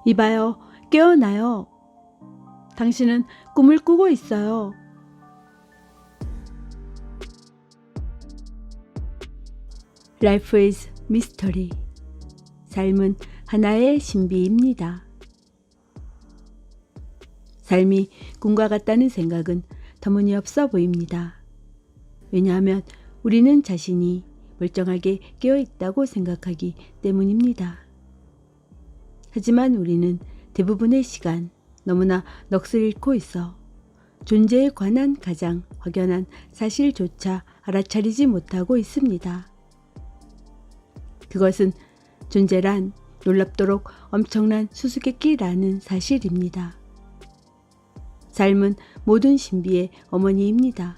이봐요, 깨어나요. 당신은 꿈을 꾸고 있어요. Life is mystery. 삶은 하나의 신비입니다. 삶이 꿈과 같다는 생각은 터무니없어 보입니다. 왜냐하면 우리는 자신이 멀쩡하게 깨어있다고 생각하기 때문입니다. 하지만 우리는 대부분의 시간 너무나 넋을 잃고 있어 존재에 관한 가장 확연한 사실조차 알아차리지 못하고 있습니다. 그것은 존재란 놀랍도록 엄청난 수수께끼라는 사실입니다. 삶은 모든 신비의 어머니입니다.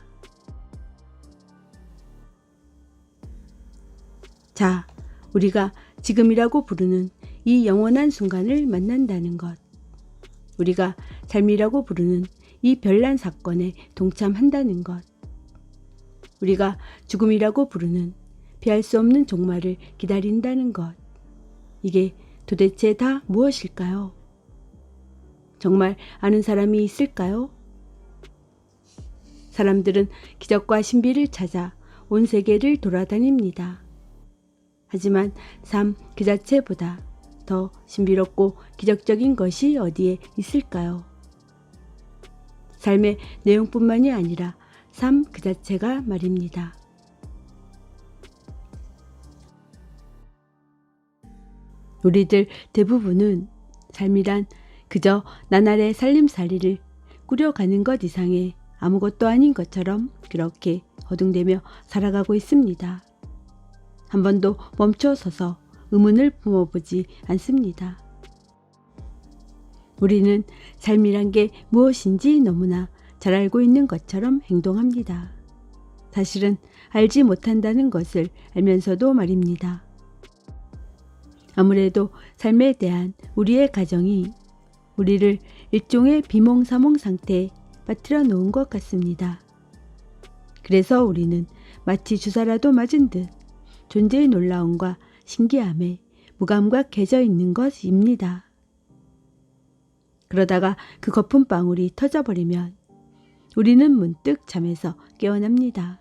자, 우리가 지금이라고 부르는 이 영원한 순간을 만난다는 것. 우리가 삶이라고 부르는 이 별난 사건에 동참한다는 것. 우리가 죽음이라고 부르는 피할 수 없는 종말을 기다린다는 것. 이게 도대체 다 무엇일까요? 정말 아는 사람이 있을까요? 사람들은 기적과 신비를 찾아 온 세계를 돌아다닙니다. 하지만 삶 그 자체보다 더 신비롭고 기적적인 것이 어디에 있을까요? 삶의 내용뿐만이 아니라 삶 그 자체가 말입니다. 우리들 대부분은 삶이란 그저 나날의 살림살이를 꾸려가는 것 이상의 아무것도 아닌 것처럼 그렇게 허둥대며 살아가고 있습니다. 한 번도 멈춰서서 의문을 품어보지 않습니다. 우리는 삶이란 게 무엇인지 너무나 잘 알고 있는 것처럼 행동합니다. 사실은 알지 못한다는 것을 알면서도 말입니다. 아무래도 삶에 대한 우리의 가정이 우리를 일종의 비몽사몽 상태에 빠뜨려 놓은 것 같습니다. 그래서 우리는 마치 주사라도 맞은 듯 존재의 놀라움과 신기함에 무감각해져 있는 것입니다. 그러다가 그 거품 방울이 터져버리면 우리는 문득 잠에서 깨어납니다.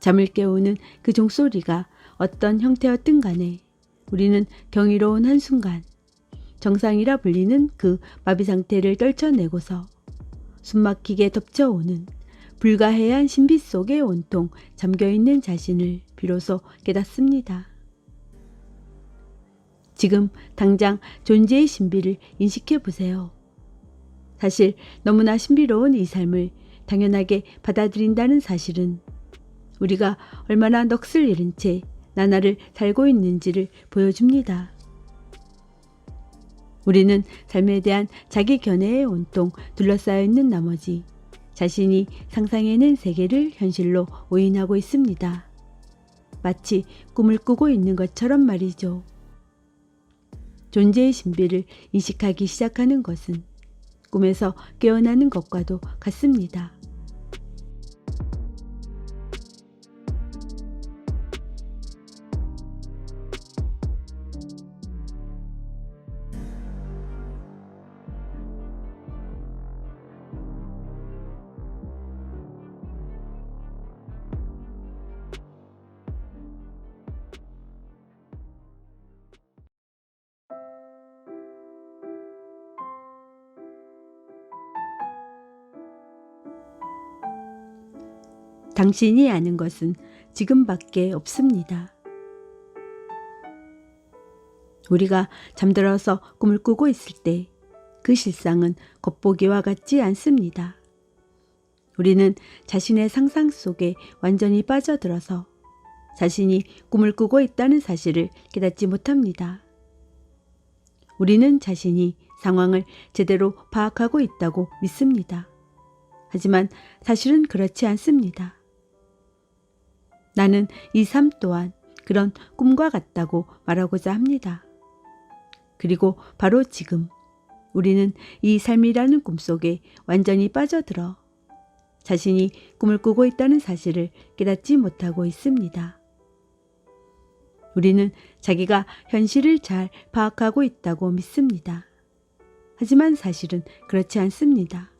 잠을 깨우는 그 종소리가 어떤 형태였든 간에 우리는 경이로운 한순간 정상이라 불리는 그 마비 상태를 떨쳐내고서 숨막히게 덮쳐오는 불가해한 신비 속에 온통 잠겨있는 자신을 비로소 깨닫습니다. 지금 당장 존재의 신비를 인식해 보세요. 사실 너무나 신비로운 이 삶을 당연하게 받아들인다는 사실은 우리가 얼마나 넋을 잃은 채 나날을 살고 있는지를 보여줍니다. 우리는 삶에 대한 자기 견해에 온통 둘러싸여 있는 나머지 자신이 상상해낸 세계를 현실로 오인하고 있습니다. 마치 꿈을 꾸고 있는 것처럼 말이죠. 존재의 신비를 인식하기 시작하는 것은 꿈에서 깨어나는 것과도 같습니다. 당신이 아는 것은 지금밖에 없습니다. 우리가 잠들어서 꿈을 꾸고 있을 때 그 실상은 겉보기와 같지 않습니다. 우리는 자신의 상상 속에 완전히 빠져들어서 자신이 꿈을 꾸고 있다는 사실을 깨닫지 못합니다. 우리는 자신이 상황을 제대로 파악하고 있다고 믿습니다. 하지만 사실은 그렇지 않습니다. 나는 이 삶 또한 그런 꿈과 같다고 말하고자 합니다. 그리고 바로 지금 우리는 이 삶이라는 꿈속에 완전히 빠져들어 자신이 꿈을 꾸고 있다는 사실을 깨닫지 못하고 있습니다. 우리는 자기가 현실을 잘 파악하고 있다고 믿습니다. 하지만 사실은 그렇지 않습니다.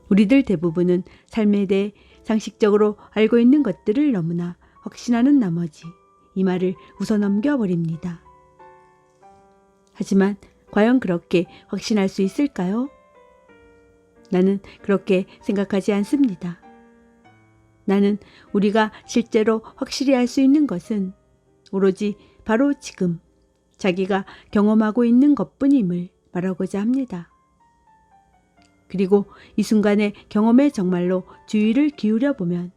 우리들 대부분은 삶에 대해 상식적으로 알고 있는 것들을 너무나 확신하는 나머지 이 말을 웃어넘겨버립니다. 하지만 과연 그렇게 확신할 수 있을까요? 나는 그렇게 생각하지 않습니다. 나는 우리가 실제로 확실히 알 수 있는 것은 오로지 바로 지금 자기가 경험하고 있는 것뿐임을 말하고자 합니다. 그리고 이 순간의 경험에 정말로 주의를 기울여 보면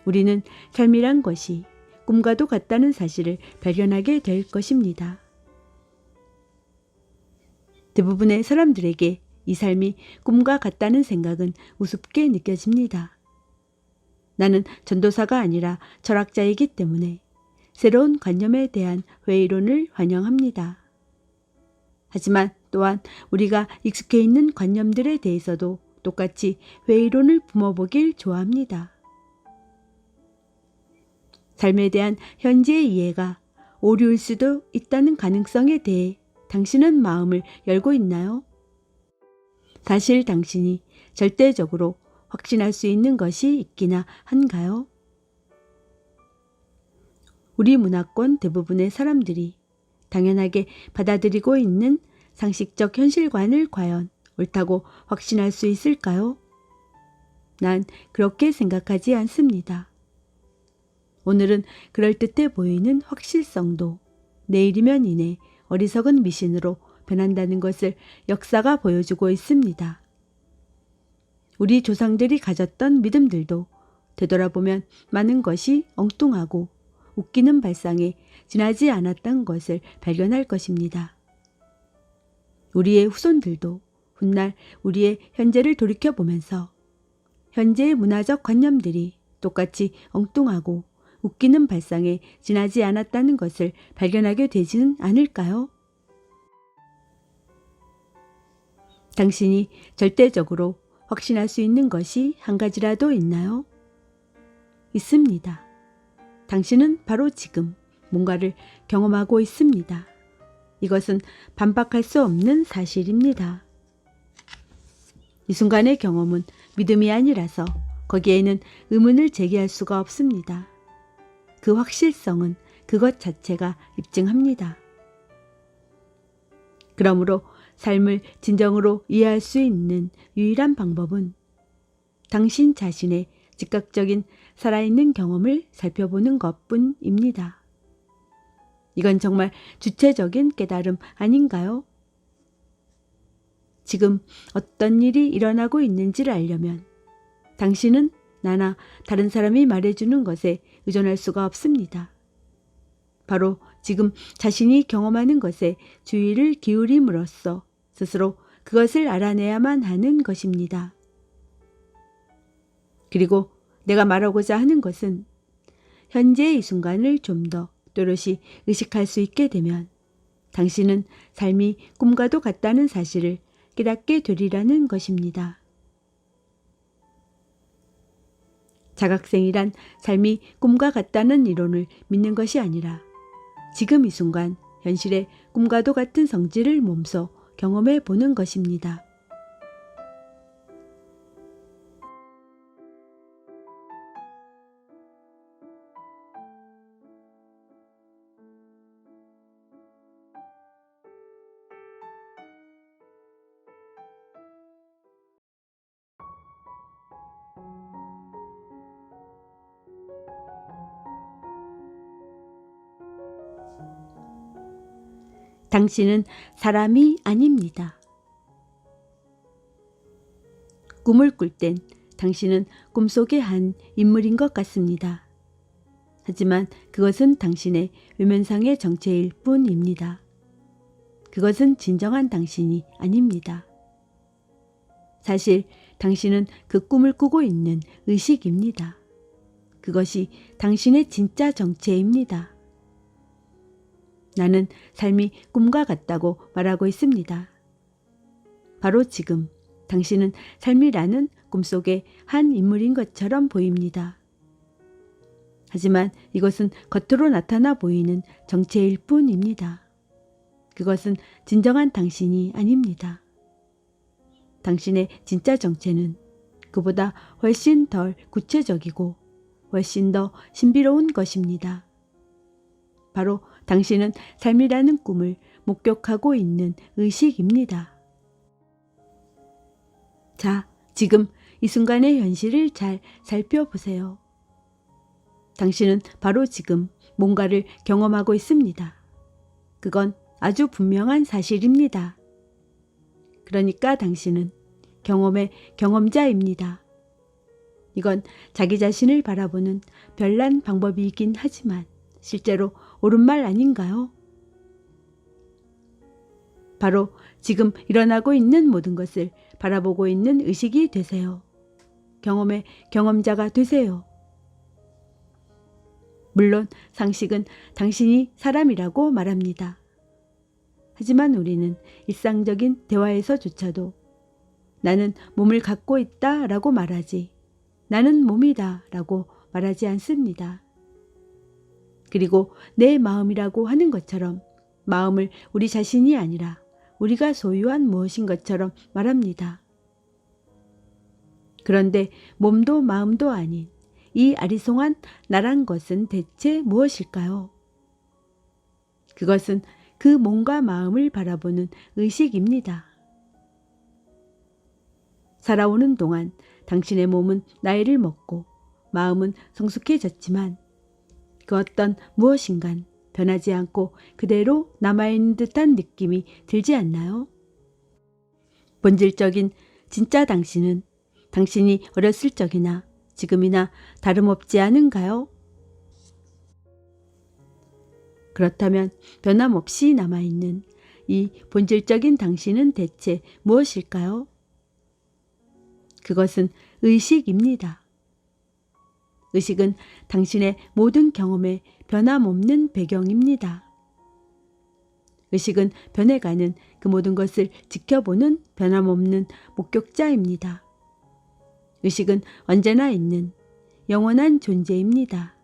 우리는 삶이란 것이 꿈과도 같다는 사실을 발견하게 될 것입니다. 대부분의 사람들에게 이 삶이 꿈과 같다는 생각은 우습게 느껴집니다. 나는 전도사가 아니라 철학자이기 때문에 새로운 관념에 대한 회의론을 환영합니다. 하지만 또한 우리가 익숙해 있는 관념들에 대해서도 똑같이 회의론을 뿜어보길 좋아합니다. 삶에 대한 현재의 이해가 오류일 수도 있다는 가능성에 대해 당신은 마음을 열고 있나요? 사실 당신이 절대적으로 확신할 수 있는 것이 있기나 한가요? 우리 문화권 대부분의 사람들이 당연하게 받아들이고 있는 상식적 현실관을 과연 옳다고 확신할 수 있을까요? 난 그렇게 생각하지 않습니다. 오늘은 그럴듯해 보이는 확실성도 내일이면 이내 어리석은 미신으로 변한다는 것을 역사가 보여주고 있습니다. 우리 조상들이 가졌던 믿음들도 되돌아보면 많은 것이 엉뚱하고 웃기는 발상에 지나지 않았던 것을 발견할 것입니다. 우리의 후손들도 훗날 우리의 현재를 돌이켜보면서 현재의 문화적 관념들이 똑같이 엉뚱하고 웃기는 발상에 지나지 않았다는 것을 발견하게 되지는 않을까요? 당신이 절대적으로 확신할 수 있는 것이 한 가지라도 있나요? 있습니다. 당신은 바로 지금 뭔가를 경험하고 있습니다. 이것은 반박할 수 없는 사실입니다. 이 순간의 경험은 믿음이 아니라서 거기에는 의문을 제기할 수가 없습니다. 그 확실성은 그것 자체가 입증합니다. 그러므로 삶을 진정으로 이해할 수 있는 유일한 방법은 당신 자신의 즉각적인 살아있는 경험을 살펴보는 것뿐입니다. 이건 정말 주체적인 깨달음 아닌가요? 지금 어떤 일이 일어나고 있는지를 알려면 당신은 나나 다른 사람이 말해주는 것에 의존할 수가 없습니다. 바로 지금 자신이 경험하는 것에 주의를 기울임으로써 스스로 그것을 알아내야만 하는 것입니다. 그리고 내가 말하고자 하는 것은 현재의 이 순간을 좀 더 또렷이 의식할 수 있게 되면 당신은 삶이 꿈과도 같다는 사실을 깨닫게 되리라는 것입니다. 자각생이란 삶이 꿈과 같다는 이론을 믿는 것이 아니라 지금 이 순간 현실의 꿈과도 같은 성질을 몸소 경험해 보는 것입니다. 당신은 사람이 아닙니다. 꿈을 꿀 땐 당신은 꿈속의 한 인물인 것 같습니다. 하지만 그것은 당신의 외면상의 정체일 뿐입니다. 그것은 진정한 당신이 아닙니다. 사실 당신은 그 꿈을 꾸고 있는 의식입니다. 그것이 당신의 진짜 정체입니다. 나는 삶이 꿈과 같다고 말하고 있습니다. 바로 지금 당신은 삶이라는 꿈속의 한 인물인 것처럼 보입니다. 하지만 이것은 겉으로 나타나 보이는 정체일 뿐입니다. 그것은 진정한 당신이 아닙니다. 당신의 진짜 정체는 그보다 훨씬 덜 구체적이고 훨씬 더 신비로운 것입니다. 바로 당신은 삶이라는 꿈을 목격하고 있는 의식입니다. 자, 지금 이 순간의 현실을 잘 살펴보세요. 당신은 바로 지금 뭔가를 경험하고 있습니다. 그건 아주 분명한 사실입니다. 그러니까 당신은 경험의 경험자입니다. 이건 자기 자신을 바라보는 별난 방법이긴 하지만 실제로 옳은 말 아닌가요? 바로 지금 일어나고 있는 모든 것을 바라보고 있는 의식이 되세요. 경험의 경험자가 되세요. 물론 상식은 당신이 사람이라고 말합니다. 하지만 우리는 일상적인 대화에서조차도 나는 몸을 갖고 있다 라고 말하지 나는 몸이다 라고 말하지 않습니다. 그리고 내 마음이라고 하는 것처럼 마음을 우리 자신이 아니라 우리가 소유한 무엇인 것처럼 말합니다. 그런데 몸도 마음도 아닌 이 아리송한 나란 것은 대체 무엇일까요? 그것은 그 몸과 마음을 바라보는 의식입니다. 살아오는 동안 당신의 몸은 나이를 먹고 마음은 성숙해졌지만 그 어떤 무엇인간 변하지 않고 그대로 남아있는 듯한 느낌이 들지 않나요? 본질적인 진짜 당신은 당신이 어렸을 적이나 지금이나 다름없지 않은가요? 그렇다면 변함없이 남아있는 이 본질적인 당신은 대체 무엇일까요? 그것은 의식입니다. 의식은 당신의 모든 경험의 변함없는 배경입니다. 의식은 변해가는 그 모든 것을 지켜보는 변함없는 목격자입니다. 의식은 언제나 있는 영원한 존재입니다.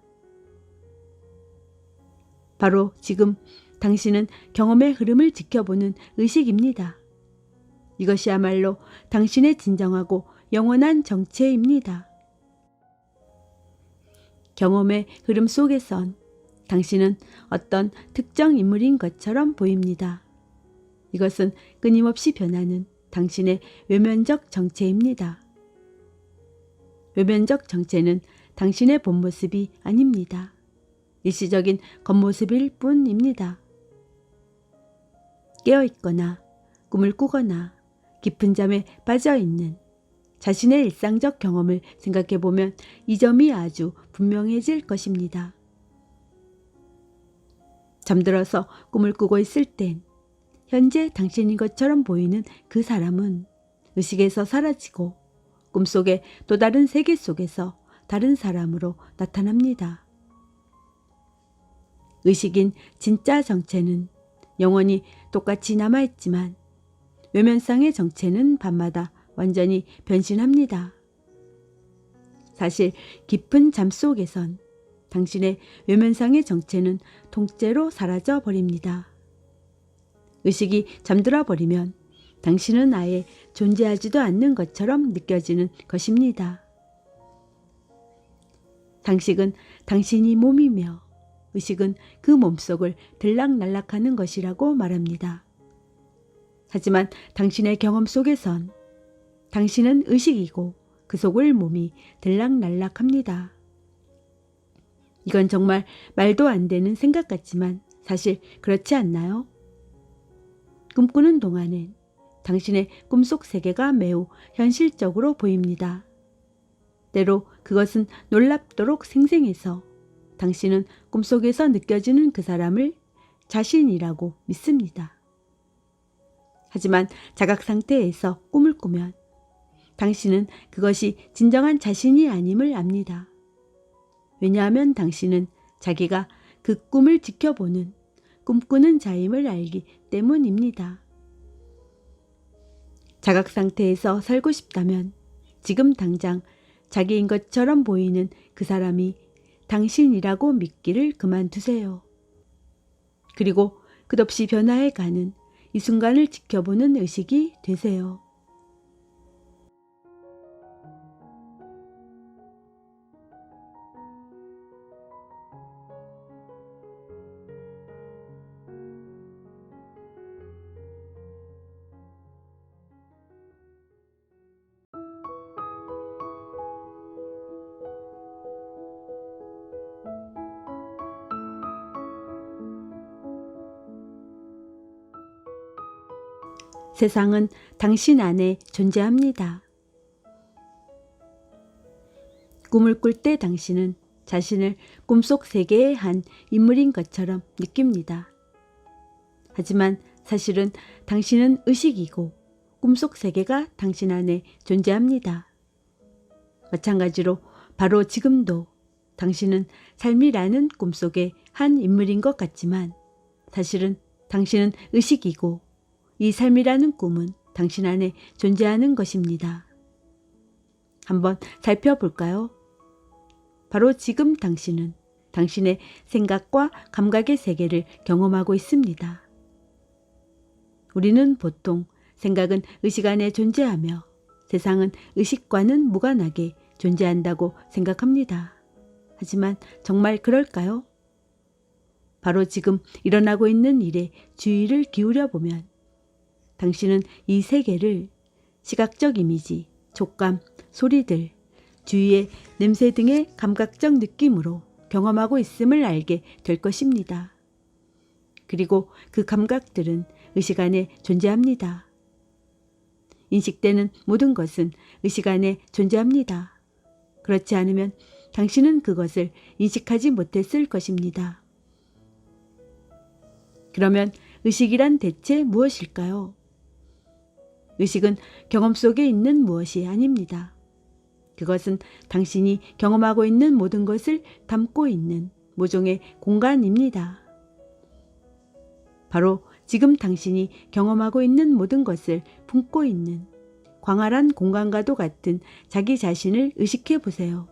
바로 지금 당신은 경험의 흐름을 지켜보는 의식입니다. 이것이야말로 당신의 진정하고 영원한 정체입니다. 경험의 흐름 속에선 당신은 어떤 특정 인물인 것처럼 보입니다. 이것은 끊임없이 변하는 당신의 외면적 정체입니다. 외면적 정체는 당신의 본 모습이 아닙니다. 일시적인 겉모습일 뿐입니다. 깨어있거나 꿈을 꾸거나 깊은 잠에 빠져있는 자신의 일상적 경험을 생각해보면 이 점이 아주 분명해질 것입니다. 잠들어서 꿈을 꾸고 있을 땐 현재 당신인 것처럼 보이는 그 사람은 의식에서 사라지고 꿈속의 또 다른 세계 속에서 다른 사람으로 나타납니다. 의식인 진짜 정체는 영원히 똑같이 남아있지만 외면상의 정체는 밤마다 완전히 변신합니다. 사실 깊은 잠 속에선 당신의 외면상의 정체는 통째로 사라져 버립니다. 의식이 잠들어 버리면 당신은 아예 존재하지도 않는 것처럼 느껴지는 것입니다. 당식은 당신이 몸이며 의식은 그 몸속을 들락날락하는 것이라고 말합니다. 하지만 당신의 경험 속에선 당신은 의식이고 그 속을 몸이 들락날락합니다. 이건 정말 말도 안 되는 생각 같지만 사실 그렇지 않나요? 꿈꾸는 동안엔 당신의 꿈속 세계가 매우 현실적으로 보입니다. 때로 그것은 놀랍도록 생생해서 당신은 꿈속에서 느껴지는 그 사람을 자신이라고 믿습니다. 하지만 자각 상태에서 꿈을 꾸면 당신은 그것이 진정한 자신이 아님을 압니다. 왜냐하면 당신은 자기가 그 꿈을 지켜보는 꿈꾸는 자임을 알기 때문입니다. 자각 상태에서 살고 싶다면 지금 당장 자기인 것처럼 보이는 그 사람이 당신이라고 믿기를 그만두세요. 그리고 끝없이 변화해가는 이 순간을 지켜보는 의식이 되세요. 세상은 당신 안에 존재합니다. 꿈을 꿀 때 당신은 자신을 꿈속 세계의 한 인물인 것처럼 느낍니다. 하지만 사실은 당신은 의식이고 꿈속 세계가 당신 안에 존재합니다. 마찬가지로 바로 지금도 당신은 삶이라는 꿈속의 한 인물인 것 같지만 사실은 당신은 의식이고 이 삶이라는 꿈은 당신 안에 존재하는 것입니다. 한번 살펴볼까요? 바로 지금 당신은 당신의 생각과 감각의 세계를 경험하고 있습니다. 우리는 보통 생각은 의식 안에 존재하며 세상은 의식과는 무관하게 존재한다고 생각합니다. 하지만 정말 그럴까요? 바로 지금 일어나고 있는 일에 주의를 기울여 보면 당신은 이 세계를 시각적 이미지, 촉감, 소리들, 주위의 냄새 등의 감각적 느낌으로 경험하고 있음을 알게 될 것입니다. 그리고 그 감각들은 의식 안에 존재합니다. 인식되는 모든 것은 의식 안에 존재합니다. 그렇지 않으면 당신은 그것을 인식하지 못했을 것입니다. 그러면 의식이란 대체 무엇일까요? 의식은 경험 속에 있는 무엇이 아닙니다. 그것은 당신이 경험하고 있는 모든 것을 담고 있는 모종의 공간입니다. 바로 지금 당신이 경험하고 있는 모든 것을 품고 있는 광활한 공간과도 같은 자기 자신을 의식해 보세요.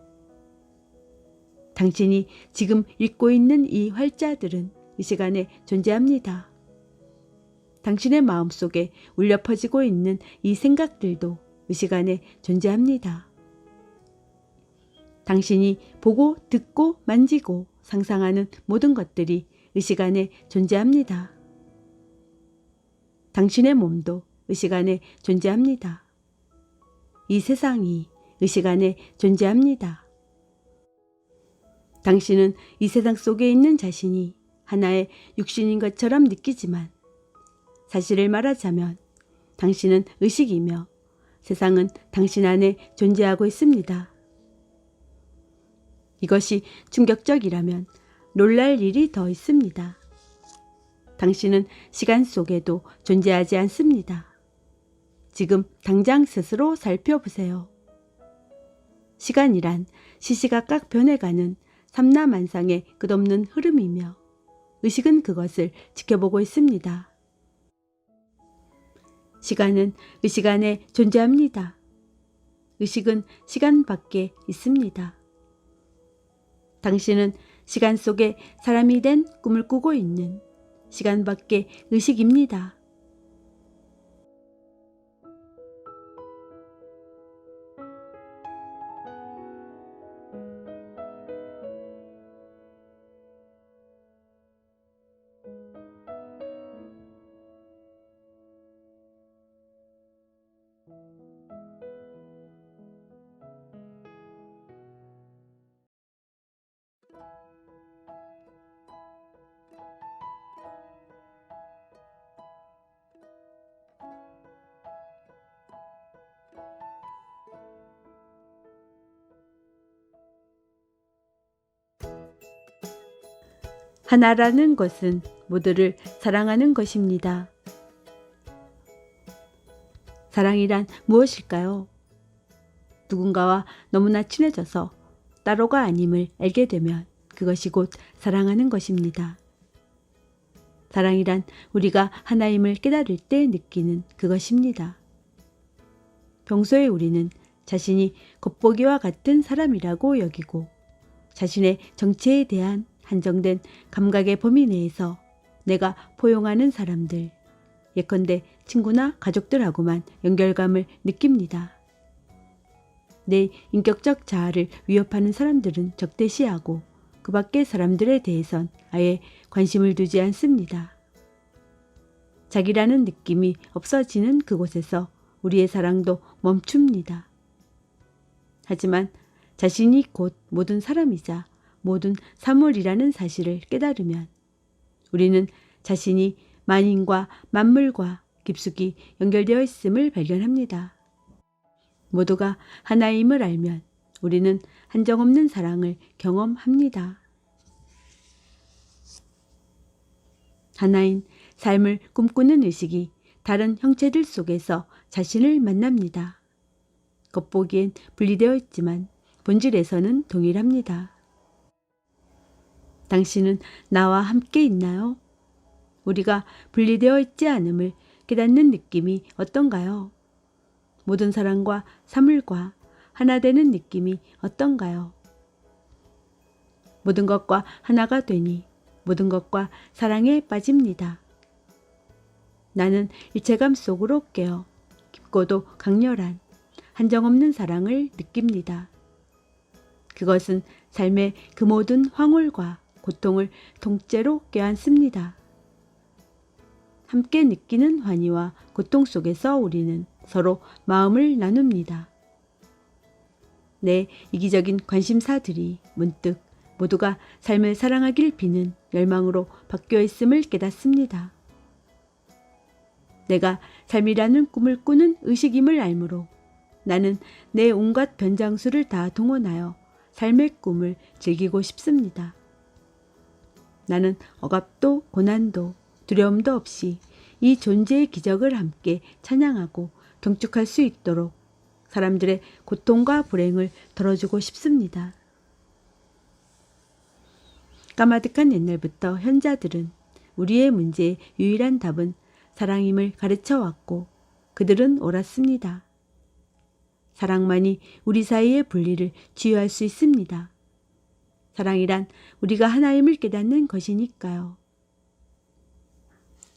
당신이 지금 읽고 있는 이 활자들은 의식 안에 존재합니다. 당신의 마음속에 울려 퍼지고 있는 이 생각들도 의식 안에 존재합니다. 당신이 보고 듣고 만지고 상상하는 모든 것들이 의식 안에 존재합니다. 당신의 몸도 의식 안에 존재합니다. 이 세상이 의식 안에 존재합니다. 당신은 이 세상 속에 있는 자신이 하나의 육신인 것처럼 느끼지만 사실을 말하자면 당신은 의식이며 세상은 당신 안에 존재하고 있습니다. 이것이 충격적이라면 놀랄 일이 더 있습니다. 당신은 시간 속에도 존재하지 않습니다. 지금 당장 스스로 살펴보세요. 시간이란 시시각각 변해가는 삼라만상의 끝없는 흐름이며 의식은 그것을 지켜보고 있습니다. 시간은 의식 안에 존재합니다. 의식은 시간 밖에 있습니다. 당신은 시간 속에 사람이 된 꿈을 꾸고 있는 시간 밖의 의식입니다. 하나라는 것은 모두를 사랑하는 것입니다. 사랑이란 무엇일까요? 누군가와 너무나 친해져서 따로가 아님을 알게 되면 그것이 곧 사랑하는 것입니다. 사랑이란 우리가 하나임을 깨달을 때 느끼는 그것입니다. 평소에 우리는 자신이 겉보기와 같은 사람이라고 여기고 자신의 정체에 대한 한정된 감각의 범위 내에서 내가 포용하는 사람들, 예컨대 친구나 가족들하고만 연결감을 느낍니다. 내 인격적 자아를 위협하는 사람들은 적대시하고 그 밖의 사람들에 대해선 아예 관심을 두지 않습니다. 자기라는 느낌이 없어지는 그곳에서 우리의 사랑도 멈춥니다. 하지만 자신이 곧 모든 사람이자 모든 사물이라는 사실을 깨달으면 우리는 자신이 만인과 만물과 깊숙이 연결되어 있음을 발견합니다. 모두가 하나임을 알면 우리는 한정없는 사랑을 경험합니다. 하나인 삶을 꿈꾸는 의식이 다른 형체들 속에서 자신을 만납니다. 겉보기엔 분리되어 있지만 본질에서는 동일합니다. 당신은 나와 함께 있나요? 우리가 분리되어 있지 않음을 깨닫는 느낌이 어떤가요? 모든 사람과 사물과 하나 되는 느낌이 어떤가요? 모든 것과 하나가 되니 모든 것과 사랑에 빠집니다. 나는 일체감 속으로 깨어 깊고도 강렬한 한정없는 사랑을 느낍니다. 그것은 삶의 그 모든 황홀과 고통을 통째로 껴안습니다. 함께 느끼는 환희와 고통 속에서 우리는 서로 마음을 나눕니다. 내 이기적인 관심사들이 문득 모두가 삶을 사랑하길 비는 열망으로 바뀌어 있음을 깨닫습니다. 내가 삶이라는 꿈을 꾸는 의식임을 알므로 나는 내 온갖 변장수를 다 동원하여 삶의 꿈을 즐기고 싶습니다. 나는 억압도 고난도 두려움도 없이 이 존재의 기적을 함께 찬양하고 경축할 수 있도록 사람들의 고통과 불행을 덜어주고 싶습니다. 까마득한 옛날부터 현자들은 우리의 문제의 유일한 답은 사랑임을 가르쳐왔고 그들은 옳았습니다. 사랑만이 우리 사이의 분리를 치유할 수 있습니다. 사랑이란 우리가 하나임을 깨닫는 것이니까요.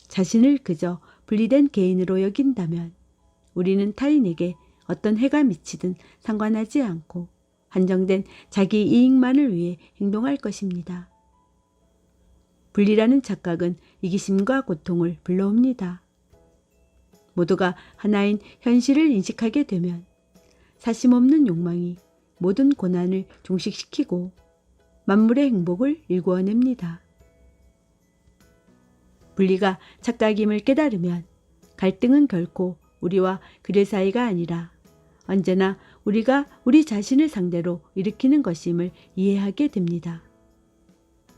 자신을 그저 분리된 개인으로 여긴다면 우리는 타인에게 어떤 해가 미치든 상관하지 않고 한정된 자기 이익만을 위해 행동할 것입니다. 분리라는 착각은 이기심과 고통을 불러옵니다. 모두가 하나인 현실을 인식하게 되면 사심없는 욕망이 모든 고난을 종식시키고 만물의 행복을 일구어냅니다. 분리가 착각임을 깨달으면 갈등은 결코 우리와 그들 사이가 아니라 언제나 우리가 우리 자신을 상대로 일으키는 것임을 이해하게 됩니다.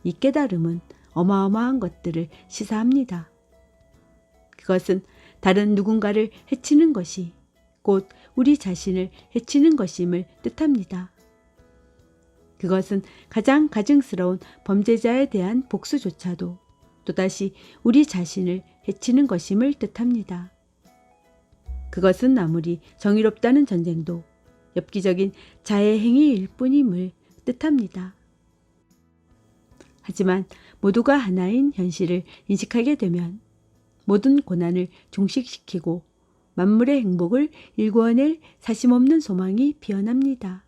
이 깨달음은 어마어마한 것들을 시사합니다. 그것은 다른 누군가를 해치는 것이 곧 우리 자신을 해치는 것임을 뜻합니다. 그것은 가장 가증스러운 범죄자에 대한 복수조차도 또다시 우리 자신을 해치는 것임을 뜻합니다. 그것은 아무리 정의롭다는 전쟁도 엽기적인 자해 행위일 뿐임을 뜻합니다. 하지만 모두가 하나인 현실을 인식하게 되면 모든 고난을 종식시키고 만물의 행복을 일구어낼 사심없는 소망이 피어납니다.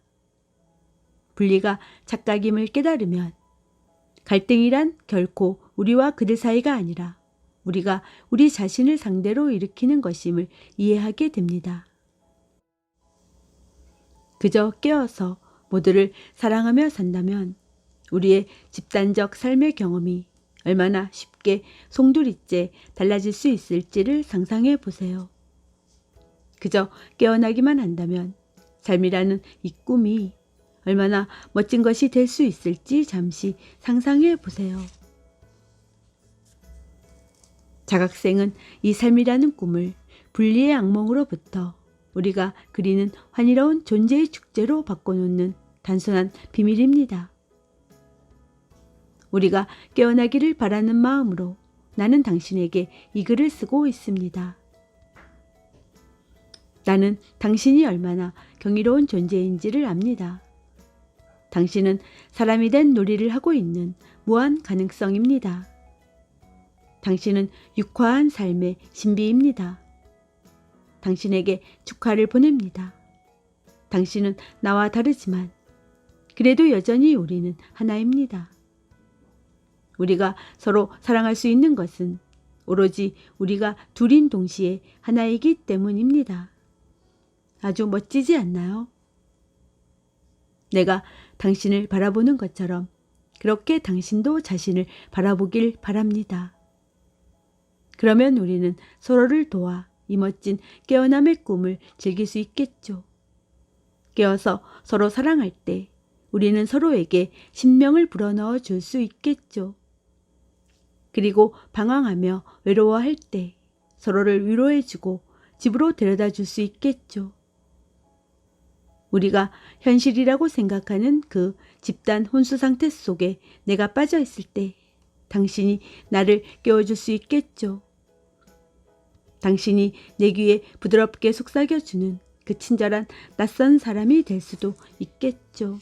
분리가 착각임을 깨달으면 갈등이란 결코 우리와 그들 사이가 아니라 우리가 우리 자신을 상대로 일으키는 것임을 이해하게 됩니다. 그저 깨어서 모두를 사랑하며 산다면 우리의 집단적 삶의 경험이 얼마나 쉽게 송두리째 달라질 수 있을지를 상상해 보세요. 그저 깨어나기만 한다면 삶이라는 이 꿈이 얼마나 멋진 것이 될 수 있을지 잠시 상상해 보세요. 자각생은 이 삶이라는 꿈을 분리의 악몽으로부터 우리가 그리는 환희로운 존재의 축제로 바꿔놓는 단순한 비밀입니다. 우리가 깨어나기를 바라는 마음으로 나는 당신에게 이 글을 쓰고 있습니다. 나는 당신이 얼마나 경이로운 존재인지를 압니다. 당신은 사람이 된 놀이를 하고 있는 무한 가능성입니다. 당신은 육화한 삶의 신비입니다. 당신에게 축하를 보냅니다. 당신은 나와 다르지만 그래도 여전히 우리는 하나입니다. 우리가 서로 사랑할 수 있는 것은 오로지 우리가 둘인 동시에 하나이기 때문입니다. 아주 멋지지 않나요? 내가 당신을 바라보는 것처럼 그렇게 당신도 자신을 바라보길 바랍니다. 그러면 우리는 서로를 도와 이 멋진 깨어남의 꿈을 즐길 수 있겠죠. 깨어서 서로 사랑할 때 우리는 서로에게 신명을 불어넣어 줄 수 있겠죠. 그리고 방황하며 외로워할 때 서로를 위로해주고 집으로 데려다 줄 수 있겠죠. 우리가 현실이라고 생각하는 그 집단 혼수 상태 속에 내가 빠져 있을 때 당신이 나를 깨워줄 수 있겠죠. 당신이 내 귀에 부드럽게 속삭여주는 그 친절한 낯선 사람이 될 수도 있겠죠.